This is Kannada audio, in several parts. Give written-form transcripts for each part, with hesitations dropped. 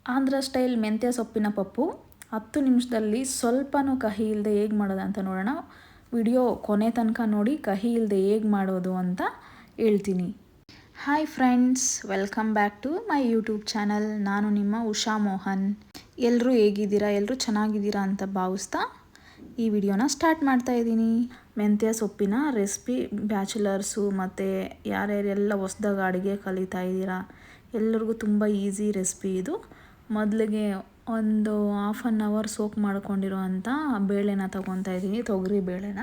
ಆಂಧ್ರ ಸ್ಟೈಲ್ ಮೆಂತ್ಯ ಸೊಪ್ಪಿನ ಪಪ್ಪು 10 ನಿಮಿಷದಲ್ಲಿ ಸ್ವಲ್ಪನೂ ಕಹಿ ಇಲ್ಲದೆ ಹೇಗೆ ಮಾಡೋದು ಅಂತ ನೋಡೋಣ. ವಿಡಿಯೋ ಕೊನೆ ತನಕ ನೋಡಿ ಕಹಿ ಇಲ್ಲದೆ ಹೇಗೆ ಮಾಡೋದು ಅಂತ ಹೇಳ್ತೀನಿ. Hi friends, welcome back to my YouTube channel. ನಾನು ನಿಮ್ಮ ಉಷಾ ಮೋಹನ್. ಎಲ್ಲರೂ ಹೇಗಿದ್ದೀರಾ? ಎಲ್ಲರೂ ಚೆನ್ನಾಗಿದ್ದೀರಾ ಅಂತ ಭಾವಿಸ್ತಾ ಈ ವಿಡಿಯೋನ ಸ್ಟಾರ್ಟ್ ಮಾಡ್ತಾ ಇದ್ದೀನಿ. ಮೆಂತ್ಯ ಸೊಪ್ಪಿನ ರೆಸಿಪಿ ಬ್ಯಾಚುಲರ್ಸು ಮತ್ತು ಯಾರ್ಯಾರೆಲ್ಲ ಹೊಸ್ದಾಗಿ ಅಡುಗೆ ಕಲಿತಾ ಇದ್ದೀರಾ ಎಲ್ಲರಿಗೂ ತುಂಬ ಈಸಿ ರೆಸಿಪಿ ಇದು. ಮೊದಲಿಗೆ ಒಂದು ಹಾಫ್ ಆನ್ ಅವರ್ ಸೋಕ್ ಮಾಡ್ಕೊಂಡಿರುವಂಥ ಬೇಳೆನ ತೊಗೊತಾ ಇದ್ದೀನಿ. ತೊಗರಿ ಬೇಳೆನ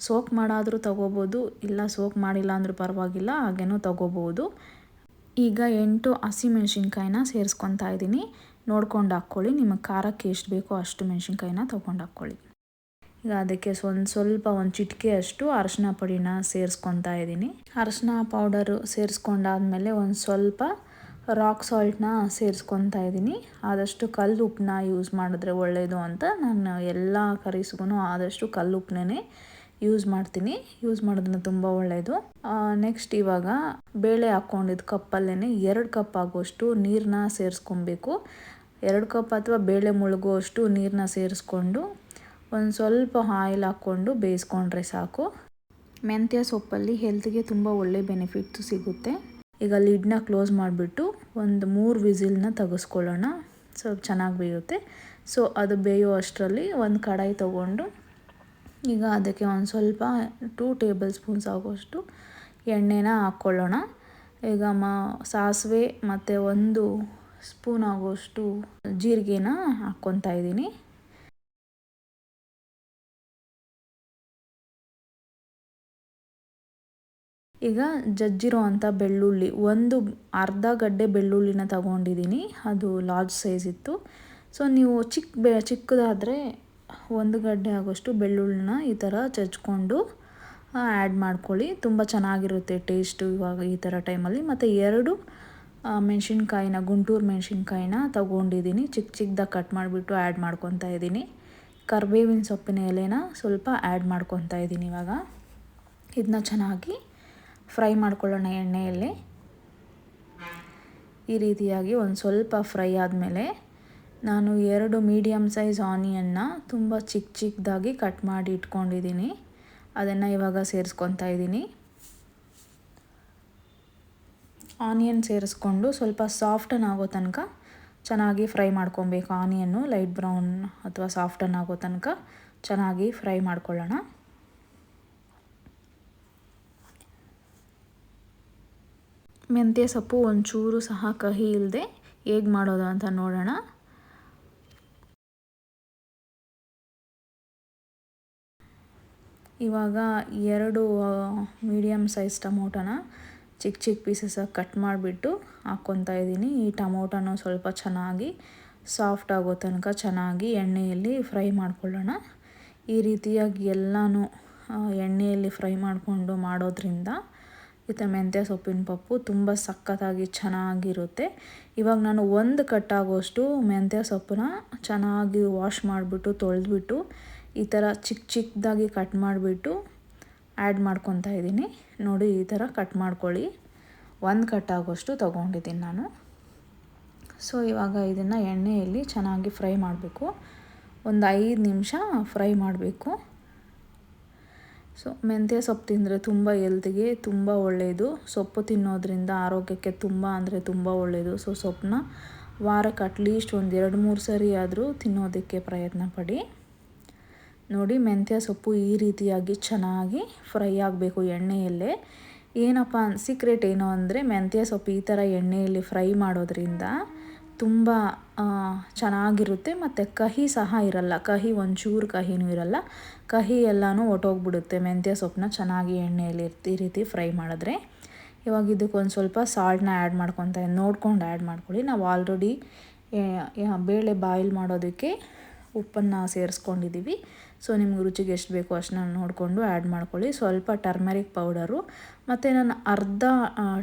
ಸೋಕ್ ಮಾಡಾದರೂ ತೊಗೋಬೋದು, ಇಲ್ಲ ಸೋಕ್ ಮಾಡಿಲ್ಲ ಅಂದರೂ ಪರವಾಗಿಲ್ಲ, ಹಾಗೇನೂ ತೊಗೋಬೋದು. ಈಗ 8 ಹಸಿಮೆಣ್ಸಿನ್ಕಾಯಿನ ಸೇರಿಸ್ಕೊತಾ ಇದ್ದೀನಿ. ನೋಡ್ಕೊಂಡು ಹಾಕ್ಕೊಳ್ಳಿ, ನಿಮಗೆ ಖಾರಕ್ಕೆ ಎಷ್ಟು ಬೇಕೋ ಅಷ್ಟು ಮೆಣಸಿನ್ಕಾಯಿನ ತೊಗೊಂಡು ಹಾಕ್ಕೊಳ್ಳಿ. ಈಗ ಅದಕ್ಕೆ ಸ್ವಲ್ಪ ಒಂದು ಚಿಟಿಕೆ ಅಷ್ಟು ಅರಶಿನ ಪುಡಿನ ಸೇರಿಸ್ಕೊತಾ ಇದ್ದೀನಿ. ಅರಶಿನ ಪೌಡರು ಸೇರಿಸ್ಕೊಂಡಾದ್ಮೇಲೆ ಒಂದು ಸ್ವಲ್ಪ ರಾಕ್ ಸಾಲ್ಟ್ನ ಸೇರಿಸ್ಕೊತಾ ಇದ್ದೀನಿ. ಆದಷ್ಟು ಕಲ್ಲು ಉಪ್ಪನ್ನ ಯೂಸ್ ಮಾಡಿದ್ರೆ ಒಳ್ಳೆಯದು ಅಂತ ನಾನು ಎಲ್ಲ ಕರೀಸ್ಗೂ ಆದಷ್ಟು ಕಲ್ಲು ಉಪ್ಪನ್ನೇ ಯೂಸ್ ಮಾಡ್ತೀನಿ. ಯೂಸ್ ಮಾಡೋದನ್ನ ತುಂಬ ಒಳ್ಳೆಯದು. ನೆಕ್ಸ್ಟ್ ಇವಾಗ ಬೇಳೆ ಹಾಕ್ಕೊಂಡಿದ್ದು ಕಪ್ಪಲ್ಲೇ 2 ಕಪ್ ಆಗುವಷ್ಟು ನೀರನ್ನ ಸೇರಿಸ್ಕೊಬೇಕು. 2 ಕಪ್ ಅಥವಾ ಬೇಳೆ ಮುಳುಗುವಷ್ಟು ನೀರನ್ನ ಸೇರಿಸ್ಕೊಂಡು ಒಂದು ಸ್ವಲ್ಪ ಆಯಿಲ್ ಹಾಕ್ಕೊಂಡು ಬೇಯಿಸ್ಕೊಂಡ್ರೆ ಸಾಕು. ಮೆಂತ್ಯ ಸೊಪ್ಪಲ್ಲಿ ಹೆಲ್ತ್ಗೆ ತುಂಬ ಒಳ್ಳೆ ಬೆನಿಫಿಟ್ಸು ಸಿಗುತ್ತೆ. ಈಗ ಲಿಡ್ನ ಕ್ಲೋಸ್ ಮಾಡಿಬಿಟ್ಟು ಒಂದು 3 ವಿಸಿಲ್ನ ತೆಗೆಸ್ಕೊಳ್ಳೋಣ. ಸ್ವಲ್ಪ ಚೆನ್ನಾಗಿ ಬೇಯುತ್ತೆ. ಸೊ ಅದು ಬೇಯೋ ಅಷ್ಟರಲ್ಲಿ ಒಂದು ಕಡಾಯಿ ತೊಗೊಂಡು ಈಗ ಅದಕ್ಕೆ ಒಂದು ಸ್ವಲ್ಪ 2 ಟೇಬಲ್ ಸ್ಪೂನ್ಸ್ ಆಗೋಷ್ಟು ಎಣ್ಣೆನ ಹಾಕ್ಕೊಳ್ಳೋಣ. ಈಗ ಸಾಸಿವೆ ಮತ್ತು 1 ಸ್ಪೂನ್ ಆಗೋಷ್ಟು ಜೀರಿಗೆನ ಹಾಕ್ಕೊತಾ ಇದ್ದೀನಿ. ಈಗ ಜಜ್ಜಿರೋ ಅಂಥ ಬೆಳ್ಳುಳ್ಳಿ, ಅರ್ಧ ಗಡ್ಡೆ ಬೆಳ್ಳುಳ್ಳಿನ ತಗೊಂಡಿದ್ದೀನಿ. ಅದು ಲಾರ್ಜ್ ಸೈಜ್ ಇತ್ತು. ಸೊ ನೀವು ಚಿಕ್ಕದಾದರೆ 1 ಗಡ್ಡೆ ಆಗೋಷ್ಟು ಬೆಳ್ಳುಳ್ಳಿನ ಈ ಥರ ಜಜ್ಕೊಂಡು ಆ್ಯಡ್ ಮಾಡ್ಕೊಳ್ಳಿ. ತುಂಬ ಚೆನ್ನಾಗಿರುತ್ತೆ ಟೇಸ್ಟು ಇವಾಗ ಈ ಥರ ಟೈಮಲ್ಲಿ. ಮತ್ತು 2 ಮೆಣಸಿನ್ಕಾಯಿನ, ಗುಂಟೂರು ಮೆಣಸಿನ್ಕಾಯಿನ ತೊಗೊಂಡಿದ್ದೀನಿ. ಚಿಕ್ಕದಾಗಿ ಕಟ್ ಮಾಡಿಬಿಟ್ಟು ಆ್ಯಡ್ ಮಾಡ್ಕೊತಾ ಇದ್ದೀನಿ. ಕರಿಬೇವಿನ ಸೊಪ್ಪಿನ ಎಲೆನ ಸ್ವಲ್ಪ ಆ್ಯಡ್ ಮಾಡ್ಕೊತಾ ಇದ್ದೀನಿ. ಇವಾಗ ಇದನ್ನ ಚೆನ್ನಾಗಿ ಫ್ರೈ ಮಾಡ್ಕೊಳ್ಳೋಣ ಎಣ್ಣೆಯಲ್ಲಿ. ಈ ರೀತಿಯಾಗಿ ಒಂದು ಸ್ವಲ್ಪ ಫ್ರೈ ಆದಮೇಲೆ ನಾನು 2 ಮೀಡಿಯಮ್ ಸೈಜ್ ಆನಿಯನ್ನ ತುಂಬ ಚಿಕ್ಕದಾಗಿ ಕಟ್ ಮಾಡಿ ಇಟ್ಕೊಂಡಿದ್ದೀನಿ. ಅದನ್ನು ಇವಾಗ ಸೇರಿಸ್ಕೊತಾ ಇದ್ದೀನಿ. ಆನಿಯನ್ ಸೇರಿಸ್ಕೊಂಡು ಸ್ವಲ್ಪ ಸಾಫ್ಟನ್ ಆಗೋ ತನಕ ಚೆನ್ನಾಗಿ ಫ್ರೈ ಮಾಡ್ಕೊಬೇಕು. ಆನಿಯನ್ನು ಲೈಟ್ ಬ್ರೌನ್ ಅಥವಾ ಸಾಫ್ಟನ್ ಆಗೋ ತನಕ ಚೆನ್ನಾಗಿ ಫ್ರೈ ಮಾಡ್ಕೊಳ್ಳೋಣ. ಮೆಂತ್ಯ ಸೊಪ್ಪು ಒಂಚೂರು ಸಹ ಕಹಿ ಇಲ್ಲದೆ ಹೇಗೆ ಮಾಡೋದು ಅಂತ ನೋಡೋಣ. ಇವಾಗ 2 ಮೀಡಿಯಮ್ ಸೈಜ್ ಟೊಮೊಟೊನ ಚಿಕ್ಕ ಪೀಸಸ್ಸಾಗಿ ಕಟ್ ಮಾಡಿಬಿಟ್ಟು ಹಾಕ್ಕೊತಾ ಇದ್ದೀನಿ. ಈ ಟೊಮೊಟೊನೂ ಸ್ವಲ್ಪ ಚೆನ್ನಾಗಿ ಸಾಫ್ಟ್ ಆಗೋ ತನಕ ಚೆನ್ನಾಗಿ ಎಣ್ಣೆಯಲ್ಲಿ ಫ್ರೈ ಮಾಡ್ಕೊಳ್ಳೋಣ. ಈ ರೀತಿಯಾಗಿ ಎಲ್ಲನೂ ಎಣ್ಣೆಯಲ್ಲಿ ಫ್ರೈ ಮಾಡಿಕೊಂಡು ಮಾಡೋದ್ರಿಂದ ಈ ಮೆಂತ್ಯ ಸೊಪ್ಪಿನ ಪಪ್ಪು ತುಂಬ ಸಖತ್ತಾಗಿ ಚೆನ್ನಾಗಿರುತ್ತೆ. ಇವಾಗ ನಾನು 1 ಕಟ್ಟಾಗೋಷ್ಟು ಮೆಂತ್ಯ ಸೊಪ್ಪನ್ನ ಚೆನ್ನಾಗಿ ವಾಶ್ ಮಾಡಿಬಿಟ್ಟು ತೊಳೆದ್ಬಿಟ್ಟು ಈ ಥರ ಚಿಕ್ಕದಾಗಿ ಕಟ್ ಮಾಡಿಬಿಟ್ಟು ಆ್ಯಡ್ ಮಾಡ್ಕೊತಾ ಇದ್ದೀನಿ. ನೋಡಿ ಈ ಥರ ಕಟ್ ಮಾಡ್ಕೊಳ್ಳಿ. 1 ಕಟ್ಟಾಗೋಷ್ಟು ತೊಗೊಂಡಿದ್ದೀನಿ ನಾನು. ಸೊ ಇವಾಗ ಇದನ್ನು ಎಣ್ಣೆಯಲ್ಲಿ ಚೆನ್ನಾಗಿ ಫ್ರೈ ಮಾಡಬೇಕು. ಒಂದು 5 ನಿಮಿಷ ಫ್ರೈ ಮಾಡಬೇಕು. ಸೊ ಮೆಂತ್ಯ ಸೊಪ್ಪು ತಿಂದರೆ ತುಂಬ ಹೆಲ್ತ್ಗೆ ತುಂಬ ಒಳ್ಳೆಯದು. ಸೊಪ್ಪು ತಿನ್ನೋದ್ರಿಂದ ಆರೋಗ್ಯಕ್ಕೆ ತುಂಬ ಒಳ್ಳೆಯದು. ಸೊ ಸೊಪ್ಪನ್ನ ವಾರಕ್ಕೆ ಅಟ್ಲೀಸ್ಟ್ ಒಂದು 2-3 ಸರಿ ಆದರೂ ತಿನ್ನೋದಕ್ಕೆ ಪ್ರಯತ್ನ ಪಡಿ. ನೋಡಿ ಮೆಂತ್ಯ ಸೊಪ್ಪು ಈ ರೀತಿಯಾಗಿ ಚೆನ್ನಾಗಿ ಫ್ರೈ ಆಗಬೇಕು ಎಣ್ಣೆಯಲ್ಲೇ. ಏನಪ್ಪ ಸೀಕ್ರೆಟ್ ಏನು ಅಂದರೆ ಮೆಂತ್ಯ ಸೊಪ್ಪು ಈ ಥರ ಎಣ್ಣೆಯಲ್ಲಿ ಫ್ರೈ ಮಾಡೋದ್ರಿಂದ ತುಂಬ ಚೆನ್ನಾಗಿರುತ್ತೆ. ಮತ್ತು ಕಹಿ ಸಹ ಇರಲ್ಲ. ಒಂಚೂರು ಕಹಿನೂ ಇರಲ್ಲ. ಕಹಿ ಎಲ್ಲನೂ ಹೊಟ್ಟೋಗ್ಬಿಡುತ್ತೆ ಮೆಂತ್ಯ ಸೊಪ್ಪನ್ನ ಚೆನ್ನಾಗಿ ಎಣ್ಣೆಯಲ್ಲಿ ಈ ರೀತಿ ಫ್ರೈ ಮಾಡಿದ್ರೆ. ಇವಾಗ ಇದಕ್ಕೊಂದು ಸ್ವಲ್ಪ ಸಾಲ್ಟ್ನ ಆ್ಯಡ್ ಮಾಡ್ಕೊತಾ ನೋಡ್ಕೊಂಡು ಆ್ಯಡ್ ಮಾಡ್ಕೊಳ್ಳಿ. ನಾವು ಆಲ್ರೆಡಿ ಬೇಳೆ ಬಾಯ್ಲ್ ಮಾಡೋದಕ್ಕೆ ಉಪ್ಪನ್ನು ಸೇರಿಸ್ಕೊಂಡಿದ್ದೀವಿ. ಸೊ ನಿಮ್ಗೆ ರುಚಿಗೆ ಎಷ್ಟು ಬೇಕೋ ಅಷ್ಟನ್ನ ನೋಡಿಕೊಂಡು ಆ್ಯಡ್ ಮಾಡ್ಕೊಳ್ಳಿ. ಸ್ವಲ್ಪ ಟರ್ಮರಿಕ್ ಪೌಡರು ಮತ್ತು ನಾನು ಅರ್ಧ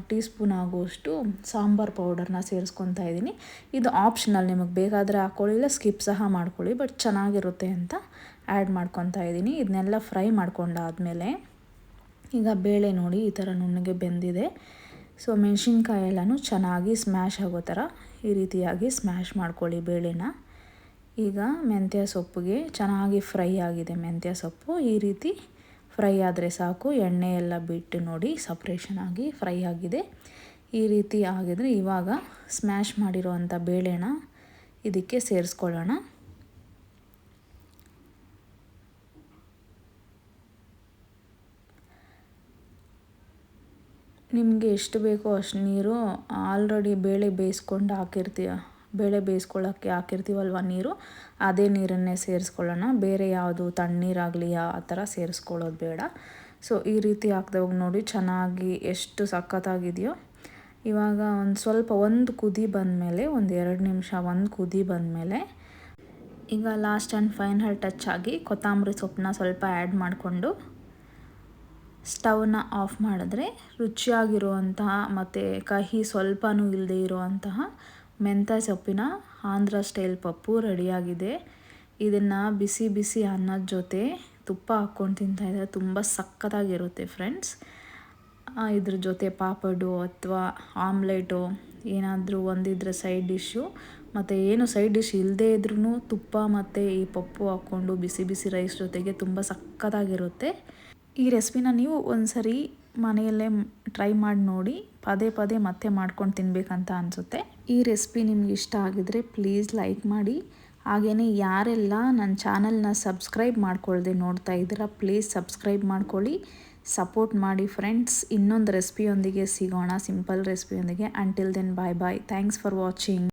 ಟೀ ಸ್ಪೂನ್ ಆಗುವಷ್ಟು ಸಾಂಬಾರು ಪೌಡರ್ನ ಸೇರಿಸ್ಕೊತಾ ಇದ್ದೀನಿ. ಇದು ಆಪ್ಷನಲ್, ನಿಮಗೆ ಬೇಕಾದರೆ ಹಾಕ್ಕೊಳ್ಳಿಲ್ಲ ಸ್ಕಿಪ್ ಸಹ ಮಾಡ್ಕೊಳ್ಳಿ. ಬಟ್ ಚೆನ್ನಾಗಿರುತ್ತೆ ಅಂತ ಆ್ಯಡ್ ಮಾಡ್ಕೊತಾ ಇದ್ದೀನಿ. ಇದನ್ನೆಲ್ಲ ಫ್ರೈ ಮಾಡ್ಕೊಂಡಾದಮೇಲೆ ಈಗ ಬೇಳೆ ನೋಡಿ ಈ ಥರ ನುಣ್ಣಗೆ ಬೆಂದಿದೆ. ಸೊ ಮೆಣಸಿನ್ಕಾಯಿ ಎಲ್ಲನೂ ಚೆನ್ನಾಗಿ ಸ್ಮ್ಯಾಶ್ ಆಗೋ ಥರ ಈ ರೀತಿಯಾಗಿ ಸ್ಮ್ಯಾಶ್ ಮಾಡ್ಕೊಳ್ಳಿ ಬೇಳೆನ. ಈಗ ಮೆಂತ್ಯ ಸೊಪ್ಪಿಗೆ ಚೆನ್ನಾಗಿ ಫ್ರೈ ಆಗಿದೆ. ಮೆಂತ್ಯ ಸೊಪ್ಪು ಈ ರೀತಿ ಫ್ರೈ ಆದರೆ ಸಾಕು. ಎಣ್ಣೆ ಎಲ್ಲ ಬಿಟ್ಟು ನೋಡಿ ಸಪ್ರೇಷನ್ ಆಗಿ ಫ್ರೈ ಆಗಿದೆ. ಈ ರೀತಿ ಆಗಿದ್ರೆ ಇವಾಗ ಸ್ಮ್ಯಾಶ್ ಮಾಡಿರೋವಂಥ ಬೇಳೆನ ಇದಕ್ಕೆ ಸೇರಿಸ್ಕೊಳ್ಳೋಣ. ನಿಮಗೆ ಎಷ್ಟು ಬೇಕೋ ಅಷ್ಟು ನೀರು, ಆಲ್ರೆಡಿ ಬೇಳೆ ಬೇಯಿಸ್ಕೊಳ್ಳೋಕ್ಕೆ ಹಾಕಿರ್ತೀವಲ್ವ ನೀರು, ಅದೇ ನೀರನ್ನೇ ಸೇರಿಸ್ಕೊಳ್ಳೋಣ. ಬೇರೆ ಯಾವುದು ತಣ್ಣೀರಾಗಲಿ ಆ ಥರ ಸೇರಿಸ್ಕೊಳ್ಳೋದು ಬೇಡ. ಸೊ ಈ ರೀತಿ ಹಾಕ್ದವಾಗ ನೋಡಿ ಚೆನ್ನಾಗಿ ಎಷ್ಟು ಸಖತ್ತಾಗಿದೆಯೋ. ಇವಾಗ ಒಂದು ಕುದಿ ಬಂದಮೇಲೆ, ಒಂದು 2 ನಿಮಿಷ ಒಂದು ಕುದಿ ಬಂದಮೇಲೆ ಈಗ ಲಾಸ್ಟ್ ಆ್ಯಂಡ್ ಫೈನಲ್ ಟಚ್ ಆಗಿ ಕೊತ್ತಂಬರಿ ಸೊಪ್ಪನ್ನ ಸ್ವಲ್ಪ ಆ್ಯಡ್ ಮಾಡಿಕೊಂಡು ಸ್ಟವ್ನ ಆಫ್ ಮಾಡಿದ್ರೆ ರುಚಿಯಾಗಿರುವಂತಹ ಮತ್ತು ಕಹಿ ಸ್ವಲ್ಪನೂ ಇಲ್ಲದೆ ಇರುವಂತಹ ಮೆಂತ್ಯ ಸೊಪ್ಪಿನ ಆಂಧ್ರ ಸ್ಟೈಲ್ ಪಪ್ಪು ರೆಡಿಯಾಗಿದೆ. ಇದನ್ನು ಬಿಸಿ ಬಿಸಿ ಅನ್ನದ ಜೊತೆ ತುಪ್ಪ ಹಾಕ್ಕೊಂಡು ತಿಂತಾಯಿದ್ರೆ ತುಂಬ ಸಖತ್ತಾಗಿರುತ್ತೆ ಫ್ರೆಂಡ್ಸ್. ಇದ್ರ ಜೊತೆ ಪಾಪಡು ಅಥವಾ ಆಮ್ಲೆಟು ಏನಾದರೂ ಒಂದಿದ್ರೆ ಸೈಡ್ ಡಿಶ್ಶು, ಮತ್ತು ಏನು ಸೈಡ್ ಡಿಶ್ ಇಲ್ಲದೇ ಇದ್ರೂ ತುಪ್ಪ ಮತ್ತು ಈ ಪಪ್ಪು ಹಾಕ್ಕೊಂಡು ಬಿಸಿ ಬಿಸಿ ರೈಸ್ ಜೊತೆಗೆ ತುಂಬ ಸಖತ್ತಾಗಿರುತ್ತೆ. ಈ ರೆಸಿಪಿನ ನೀವು ಒಂದ್ಸರಿ ಮನೆಯಲ್ಲೇ ಟ್ರೈ ಮಾಡಿ ನೋಡಿ. ಪದೇ ಪದೇ ಮತ್ತೆ ಮಾಡ್ಕೊಂಡು ತಿನ್ನಬೇಕಂತ ಅನಿಸುತ್ತೆ. ಈ ರೆಸಿಪಿ ನಿಮ್ಗೆ ಇಷ್ಟ ಆಗಿದ್ರೆ ಪ್ಲೀಸ್ ಲೈಕ್ ಮಾಡಿ. ಹಾಗೆಯೇ ಯಾರೆಲ್ಲ ನನ್ನ ಚಾನಲ್ನ ಸಬ್ಸ್ಕ್ರೈಬ್ ಮಾಡ್ಕೊಳ್ದೆ ನೋಡ್ತಾ ಇದ್ದೀರಾ ಪ್ಲೀಸ್ ಸಬ್ಸ್ಕ್ರೈಬ್ ಮಾಡ್ಕೊಳ್ಳಿ, ಸಪೋರ್ಟ್ ಮಾಡಿ ಫ್ರೆಂಡ್ಸ್. ಇನ್ನೊಂದು ರೆಸಿಪಿಯೊಂದಿಗೆ ಸಿಗೋಣ, ಸಿಂಪಲ್ ರೆಸಿಪಿಯೊಂದಿಗೆ. Until then bye bye. Thanks for watching.